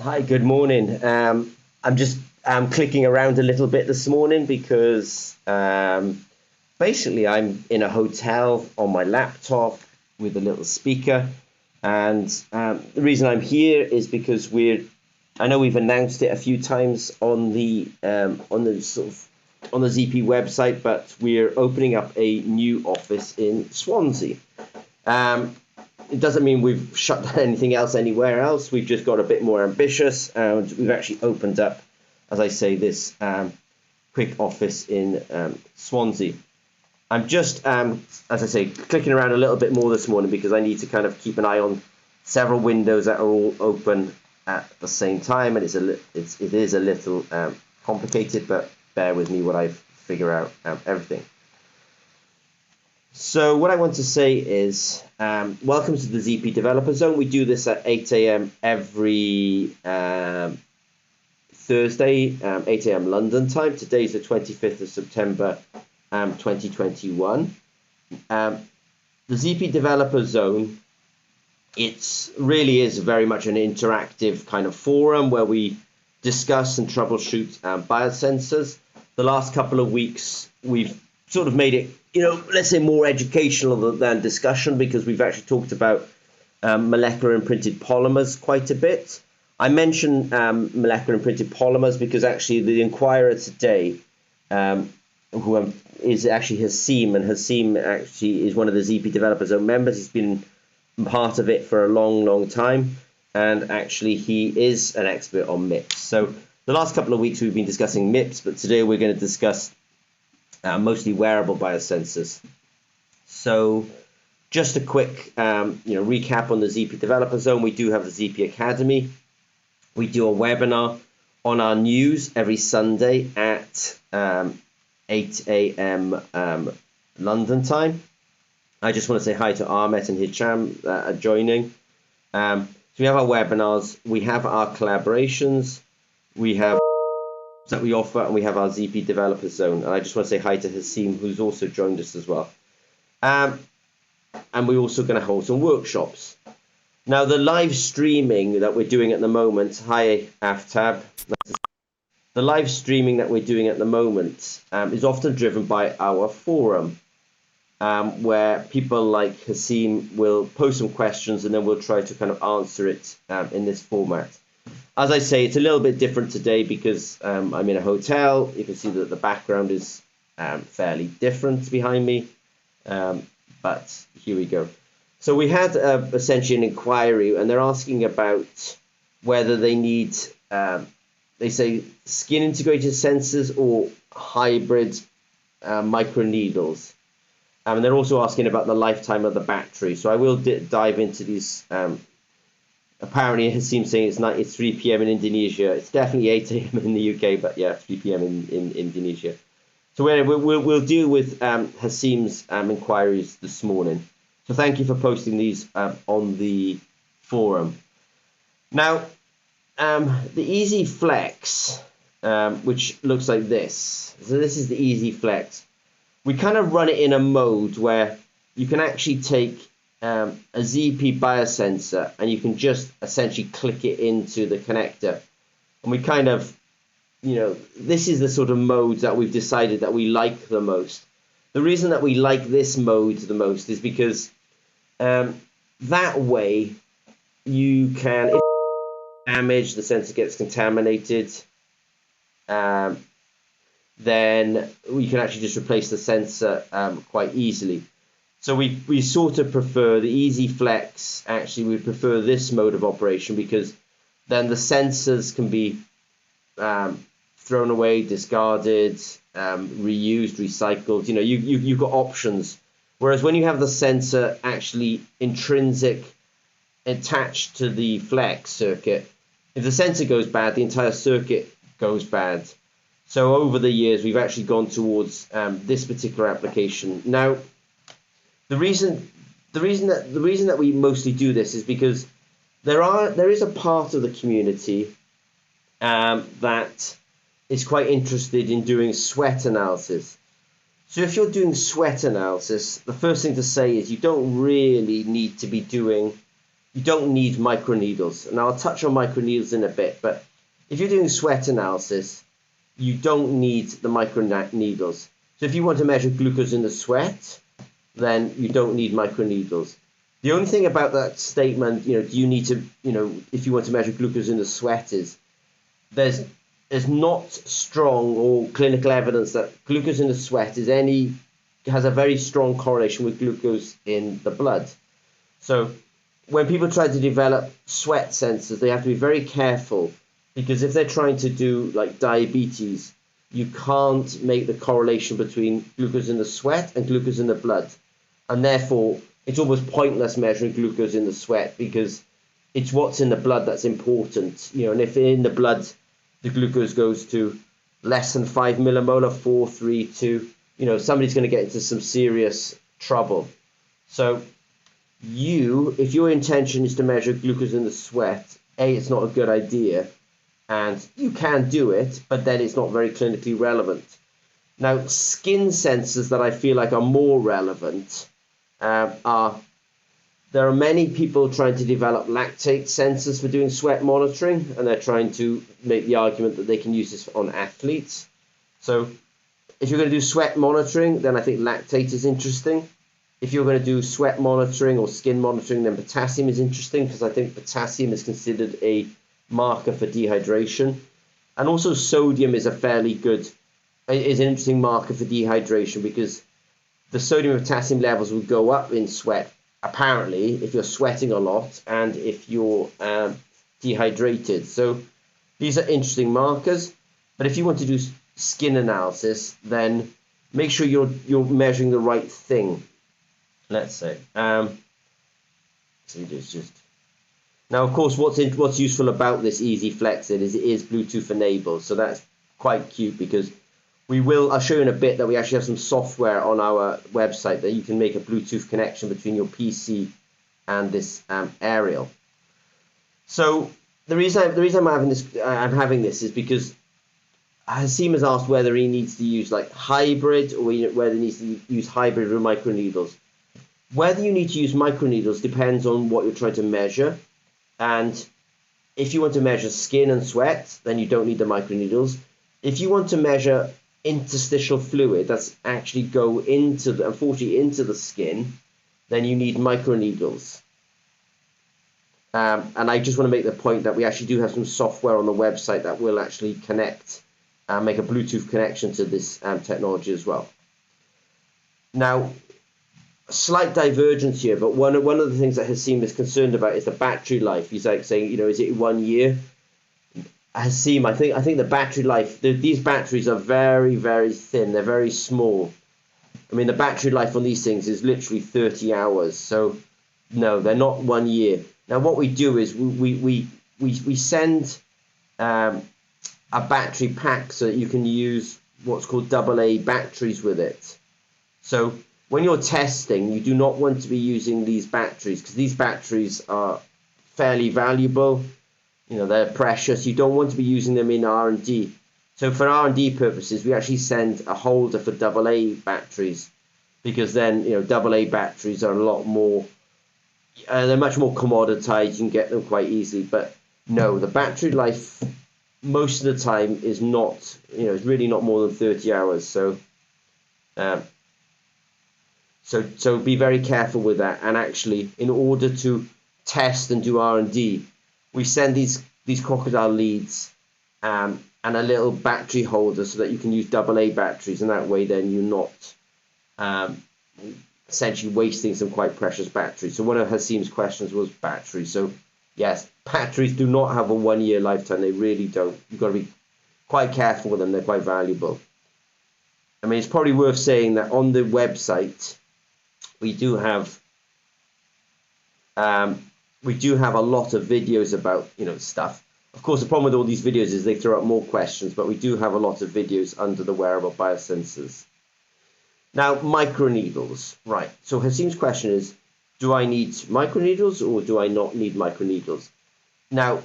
Hi, good morning. I'm just clicking around a little bit this morning because basically I'm in a hotel on my laptop with a little speaker, and the reason I'm here is because I know we've announced it a few times on the ZP website, but we're opening up a new office in Swansea. It doesn't mean we've shut down anything else anywhere else. We've just got a bit more ambitious, and we've actually opened up, as I say, this quick office in Swansea. I'm just, as I say, clicking around a little bit more this morning because I need to kind of keep an eye on several windows that are all open at the same time, and it is a little complicated, but bear with me while I figure out everything. So what I want to say is, welcome to the ZP Developer Zone. We do this at 8 a.m. every Thursday, 8 a.m. London time. Today's the 25th of September, 2021. The ZP Developer Zone, it really is very much an interactive kind of forum where we discuss and troubleshoot biosensors. The last couple of weeks, we've sort of made it, let's say more educational than discussion, because we've actually talked about molecular imprinted polymers quite a bit. I mentioned molecular imprinted polymers because actually the inquirer today, who is actually Haseem, and Haseem actually is one of the ZP Developer Zone members. He's been part of it for a long, long time, and actually he is an expert on MIPS. So the last couple of weeks we've been discussing MIPS, but today we're going to discuss mostly wearable biosensors. So just a quick recap on the ZP Developer Zone. We do have the ZP Academy. We do a webinar on our news every Sunday at 8 a.m. London time. I just want to say hi to Ahmet and Hicham that are joining. So we have our webinars, we have our collaborations, we have that we offer, and we have our ZP Developer Zone. And I just want to say hi to Haseem, who's also joined us as well. And we're also going to hold some workshops. Now, the live streaming that we're doing at the moment, hi Aftab, the live streaming that we're doing at the moment is often driven by our forum, where people like Haseem will post some questions and then we'll try to kind of answer it in this format. As I say, it's a little bit different today because I'm in a hotel. You can see that the background is fairly different behind me, but here we go. So we had essentially an inquiry, and they're asking about whether they need, they say, skin integrated sensors or hybrid microneedles. And they're also asking about the lifetime of the battery. So I will dive into these. Apparently, Haseem saying it's 3 p.m. in Indonesia. It's definitely 8 a.m. in the UK, but yeah, 3 p.m. in Indonesia. So we'll deal with Haseem's inquiries this morning. So thank you for posting these on the forum. Now, the Easy Flex, which looks like this. So this is the Easy Flex. We kind of run it in a mode where you can actually take a ZP biosensor and you can just essentially click it into the connector. And we kind of, this is the sort of mode that we've decided that we like the most. The reason that we like this mode the most is because that way you can, if damage, the sensor gets contaminated, then we can actually just replace the sensor quite easily. So we sort of prefer the Easy Flex. Actually, we prefer this mode of operation because then the sensors can be thrown away, discarded, reused, recycled. You've got options. Whereas when you have the sensor actually intrinsic attached to the flex circuit, if the sensor goes bad, the entire circuit goes bad. So over the years, we've actually gone towards this particular application. Now, the reason that we mostly do this is because there is a part of the community that is quite interested in doing sweat analysis. So if you're doing sweat analysis, the first thing to say is you don't really need to be doing you don't need microneedles. And I'll touch on microneedles in a bit, but if you're doing sweat analysis, you don't need the microneedles. So if you want to measure glucose in the sweat, then you don't need microneedles. The only thing about that statement, do you need to, if you want to measure glucose in the sweat, is there's not strong or clinical evidence that glucose in the sweat has a very strong correlation with glucose in the blood. So when people try to develop sweat sensors, they have to be very careful, because if they're trying to do like diabetes, you can't make the correlation between glucose in the sweat and glucose in the blood. And therefore, it's almost pointless measuring glucose in the sweat, because it's what's in the blood that's important. And if in the blood the glucose goes to less than 5 millimolar, 4, 3, 2, somebody's going to get into some serious trouble. So if your intention is to measure glucose in the sweat, it's not a good idea, and you can do it, but then it's not very clinically relevant. Now, skin sensors that I feel like are more relevant there are many people trying to develop lactate sensors for doing sweat monitoring, and they're trying to make the argument that they can use this on athletes. So if you're going to do sweat monitoring, then I think lactate is interesting. If you're going to do sweat monitoring or skin monitoring, then potassium is interesting, because I think potassium is considered a marker for dehydration. And also sodium is an interesting marker for dehydration, because the sodium and potassium levels will go up in sweat, apparently, if you're sweating a lot and if you're dehydrated. So these are interesting markers. But if you want to do skin analysis, then make sure you're measuring the right thing. Let's say. So just now, of course, what's useful about this Easy Flexit is it is Bluetooth enabled. So that's quite cute, because I'll show you in a bit that we actually have some software on our website that you can make a Bluetooth connection between your PC and this aerial. So the reason I'm having this is because Hasim has asked whether he needs to use like hybrid, or whether he needs to use hybrid or microneedles. Whether you need to use microneedles depends on what you're trying to measure. And if you want to measure skin and sweat, then you don't need the microneedles. If you want to measure interstitial fluid that's actually unfortunately into the skin, then you need microneedles. And I just want to make the point that we actually do have some software on the website that will actually connect and make a Bluetooth connection to this technology as well. Now, a slight divergence here, but one of the things that Hasim is concerned about is the battery life. He's like saying, is it 1 year? Hasim, I think the battery life, these batteries are very, very thin. They're very small. I mean, the battery life on these things is literally 30 hours. So, no, they're not 1 year. Now, what we do is we send a battery pack so that you can use what's called AA batteries with it. So when you're testing, you do not want to be using these batteries, because these batteries are fairly valuable. They're precious. You don't want to be using them in R&D. So for R&D purposes, we actually send a holder for AA batteries, because then, AA batteries are a lot more, they're much more commoditized. You can get them quite easily. But no, the battery life most of the time is not, it's really not more than 30 hours. So, so be very careful with that. And actually, in order to test and do R&D, we send these crocodile leads and a little battery holder so that you can use AA batteries, and that way then you're not essentially wasting some quite precious batteries. So one of Hasim's questions was batteries. So yes, batteries do not have a 1 year lifetime. They really don't. You've got to be quite careful with them. They're quite valuable. I mean, it's probably worth saying that on the website we do have a lot of videos about stuff. Of course, the problem with all these videos is they throw up more questions, but we do have a lot of videos under the wearable biosensors. Now, microneedles, right? So Hasim's question is, do I need microneedles or do I not need microneedles? Now,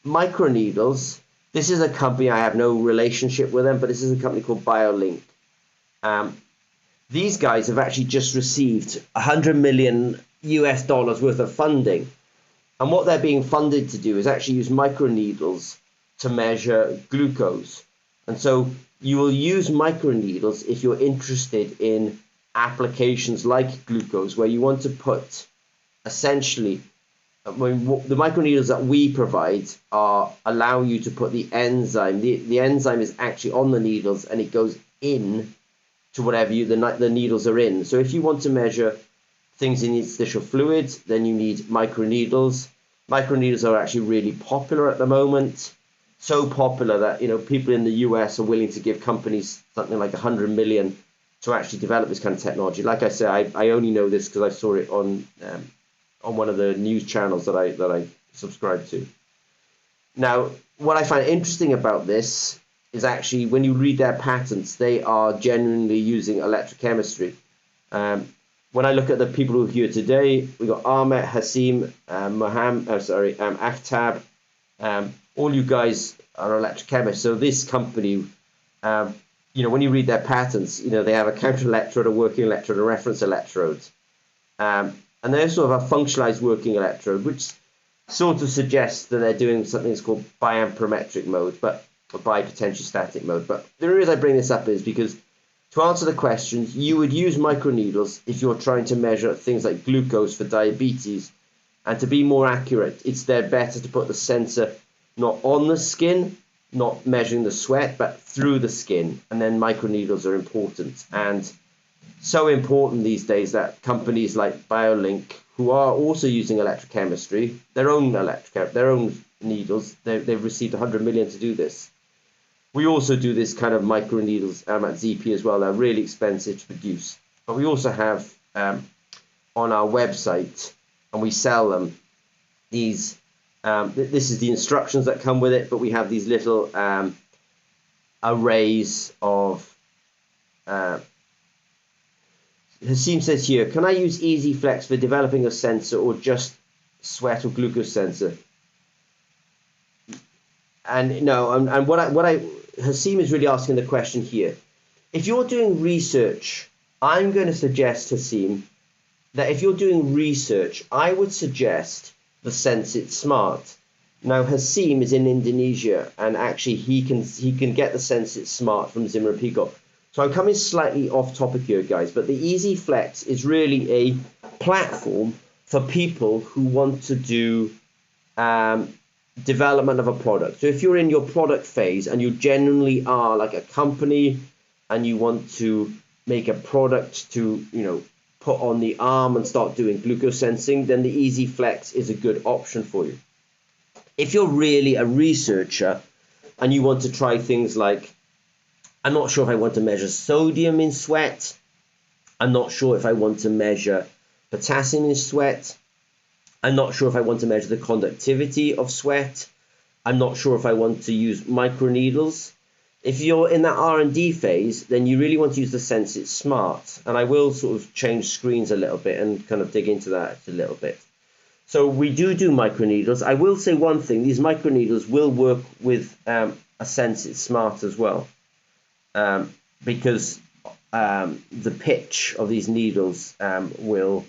Microneedles, this is a company, I have no relationship with them, but this is a company called BioLink. These guys have actually just received $100 million US worth of funding. And what they're being funded to do is actually use microneedles to measure glucose. And so you will use microneedles if you're interested in applications like glucose, where you want to put essentially, the microneedles that we provide allow you to put the enzyme. The enzyme is actually on the needles, and it goes in to whatever the needles are in. So if you want to measure things in interstitial fluids, then you need microneedles. Microneedles are actually really popular at the moment. So popular that people in the US are willing to give companies something like 100 million to actually develop this kind of technology. Like I said, I only know this because I saw it on one of the news channels that I subscribe to. Now, what I find interesting about this is actually when you read their patents, they are genuinely using electrochemistry. When I look at the people who are here today, we got Ahmet, Hasim, Aftab. All you guys are electrochemists. So this company, when you read their patents, they have a counter electrode, a working electrode, a reference electrode. And they also have a functionalized working electrode, which sort of suggests that they're doing something that's called biamperometric mode, or bipotentiostatic mode. But the reason I bring this up is because to answer the questions, you would use microneedles if you're trying to measure things like glucose for diabetes. And to be more accurate, it's better to put the sensor not on the skin, not measuring the sweat, but through the skin. And then microneedles are important. And so important these days that companies like BioLink, who are also using electrochemistry, their own needles, they've received 100 million to do this. We also do this kind of microneedles at ZP as well. They're really expensive to produce. But we also have on our website, and we sell them, these, this is the instructions that come with it, but we have these little arrays of, Hasim says here, can I use EasyFlex for developing a sensor or just sweat or glucose sensor? And no, and Hasim is really asking the question here. If you're doing research, I'm going to suggest, Hasim, that if you're doing research, I would suggest the Sensit Smart. Now, Hasim is in Indonesia, and actually he can get the Sensit Smart from Zimmer Peacock. So I'm coming slightly off topic here, guys, but the EasyFlex is really a platform for people who want to do development of a product. So if you're in your product phase and you genuinely are like a company and you want to make a product to, put on the arm and start doing glucose sensing, then the EasyFlex is a good option for you. If you're really a researcher and you want to try things like, I'm not sure if I want to measure sodium in sweat, I'm not sure if I want to measure potassium in sweat, I'm not sure if I want to measure the conductivity of sweat, I'm not sure if I want to use microneedles. If you're in that R&D phase, then you really want to use the Sensit Smart. And I will sort of change screens a little bit and kind of dig into that a little bit. So we do microneedles. I will say one thing, these microneedles will work with a Sensit Smart as well. Because the pitch of these needles will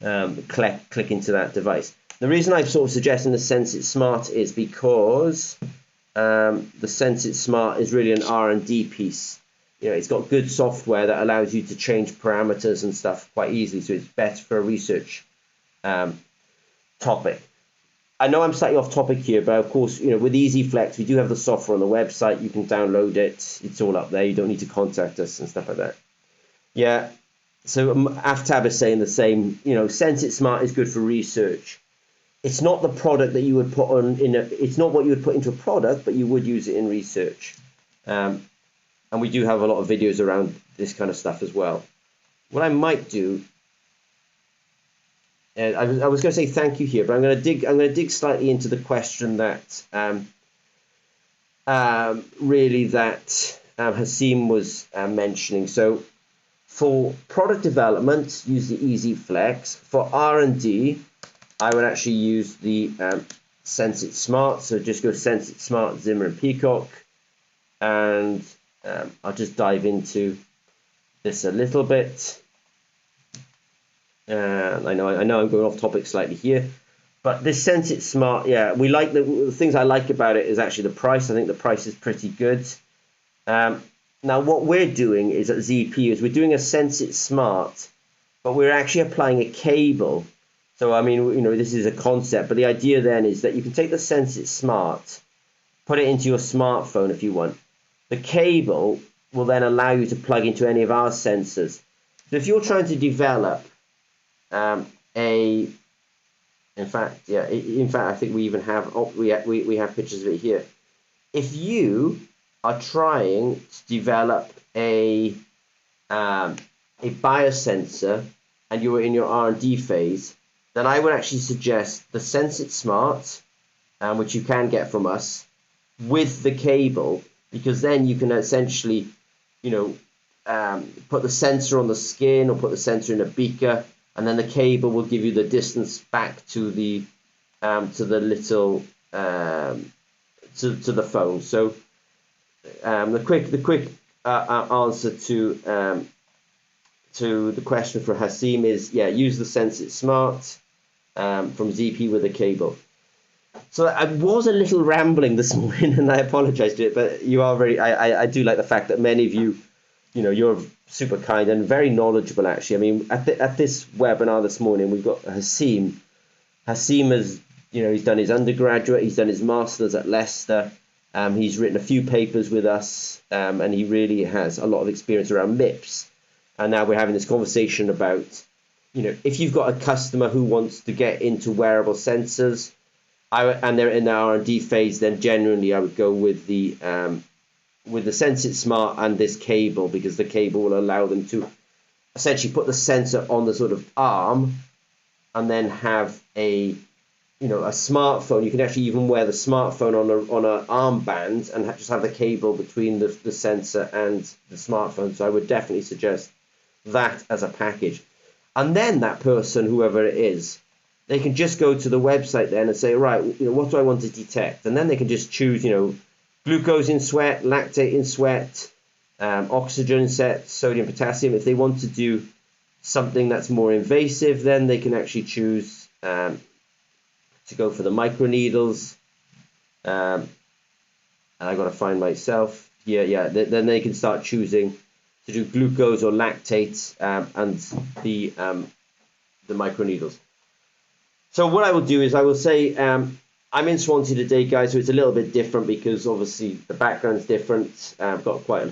click into that device. The reason I'm sort of suggesting the Sensit Smart is because the Sensit Smart is really an R&D piece. It's got good software that allows you to change parameters and stuff quite easily, so it's better for a research topic. I know I'm slightly off topic here, but of course, with EasyFlex, we do have the software on the website. You can download it. It's all up there. You don't need to contact us and stuff like that. Yeah. So Aftab is saying the same. Sensit Smart is good for research. It's not the product that you would put on it's not what you would put into a product, but you would use it in research. And we do have a lot of videos around this kind of stuff as well. What I might do, I was going to say thank you here, but I'm going to dig slightly into the question that Hasim was mentioning. So for product development, use the EasyFlex. For R&D, I would actually use the Sensit Smart. So just go Sensit Smart, Zimmer and Peacock, and I'll just dive into this a little bit. I know I'm going off topic slightly here, But this Sense It Smart, yeah, we like the things I like about it is actually the price. I think the price is pretty good. Now what we're doing is at ZP is we're doing a Sense It Smart, but we're actually applying a cable. So I mean, this is a concept, but the idea then is that you can take the Sense It Smart, put it into your smartphone if you want. The cable will then allow you to plug into any of our sensors. So if you're trying to develop in fact, I think we even have we have pictures of it here. If you are trying to develop a biosensor and you're in your R&D phase, then I would actually suggest the Sense It Smart, which you can get from us, with the cable, because then you can essentially, put the sensor on the skin or put the sensor in a beaker, and then the cable will give you the distance back to the little to the phone. So the quick answer to the question for Hasim is, yeah, use the Sense It Smart from ZP with a cable. So I was a little rambling this morning, and I apologize to it, but you are very. I do like the fact that many of you, you're super kind and very knowledgeable. Actually, I mean, at this webinar this morning, we've got Hasim. Hasim has, he's done his undergraduate, he's done his masters at Leicester. He's written a few papers with us, and he really has a lot of experience around MIPS. And now we're having this conversation about, if you've got a customer who wants to get into wearable sensors, and they're in the R&D phase, then generally I would go with the Sense It Smart and this cable, because the cable will allow them to essentially put the sensor on the sort of arm, and then have a smartphone. You can actually even wear the smartphone on an armband and just have the cable between the sensor and the smartphone. So I would definitely suggest that as a package. And then that person, whoever it is, they can just go to the website then and say, right, what do I want to detect? And then they can just choose, glucose in sweat, lactate in sweat, oxygen in sweat, sodium, potassium. If they want to do something that's more invasive, then they can actually choose to go for the microneedles. And I got to find myself here. Yeah, then they can start choosing to do glucose or lactate and the microneedles. So what I will do is I will say I'm in Swansea today, guys, so it's a little bit different because obviously the background's different. I've got quite a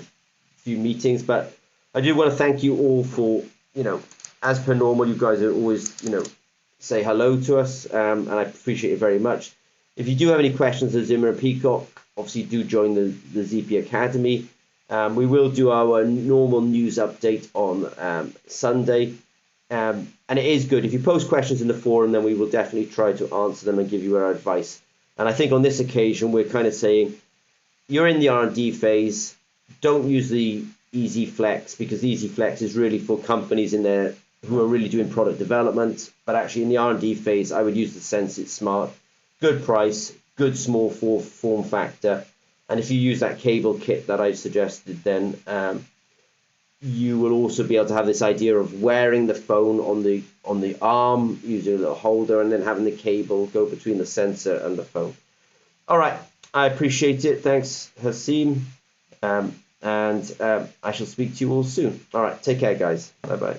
few meetings, but I do want to thank you all for, as per normal, you guys are always, say hello to us, and I appreciate it very much. If you do have any questions of Zimmer and Peacock, obviously do join the ZP Academy. We will do our normal news update on Sunday. And it is good. If you post questions in the forum, then we will definitely try to answer them and give you our advice. And I think on this occasion, we're kind of saying, you're in the R&D phase, don't use the Easy Flex, because the Easy Flex is really for companies in there who are really doing product development. But actually in the R&D phase, I would use the Sense It Smart. Good price, good small form factor. And if you use that cable kit that I suggested, then you will also be able to have this idea of wearing the phone on the arm, using a little holder, and then having the cable go between the sensor and the phone. All right, I appreciate it. Thanks, Hasim. And I shall speak to you all soon. All right, take care, guys. Bye-bye.